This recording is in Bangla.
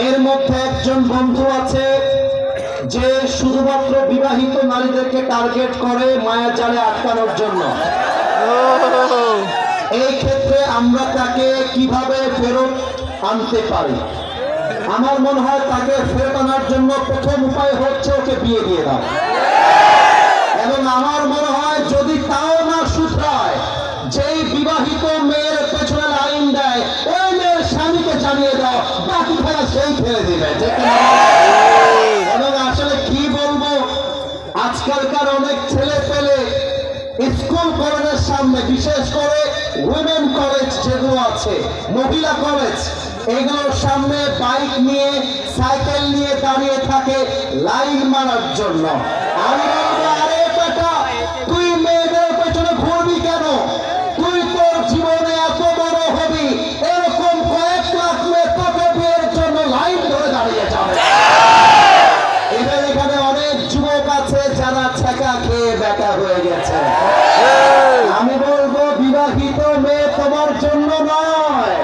এর মধ্যে একজন বন্ধু আছে যে শুধুমাত্র বিবাহিত নারীদেরকে টার্গেট করে মায়াজালে আটকানোর জন্য। এই ক্ষেত্রে আমরা তাকে কিভাবে ফেরত আনতে পারি? আমার মনে হয় তাকে ফেরত আনার জন্য প্রথম উপায় হচ্ছে ওকে বিয়ে দিয়ে দাও। এবং আমার মনে হয় যদি তাও না শুধরায়, যেই বিবাহিত মেয়ের পেছনে লাইন দেয় ওই মেয়ের স্বামীকে জানিয়ে দাও, বাকি খেলা সেই ফেলে দিবে। এবং আসলে কি বলবো, আজকালকার অনেক ছেলে পেলে স্কুল কলেজের সামনে, বিশেষ করে উইমেন কলেজ যেগুলো আছে, মহিলা কলেজ, এগুলোর সামনে বাইক নিয়ে সাইকেল নিয়ে দাঁড়িয়ে থাকে লাইন মারার জন্য। আমি বলবো, আরে বেটা, তুই মেয়েদের পেছনে ঘুরবি কেন? তুই তোর জীবনে এত বড় হবি, এরকম কয়েক লাখ মেয়ে তোকে বিয়ের জন্য লাইন ধরে দাঁড়িয়ে যাবে। এদের এখানে অনেক যুবক আছে যারা ছেঁকা খেয়ে বেটা হয়ে গেছে। আমি বলবো, বিবাহিত মেয়ে তোমার জন্য নয়।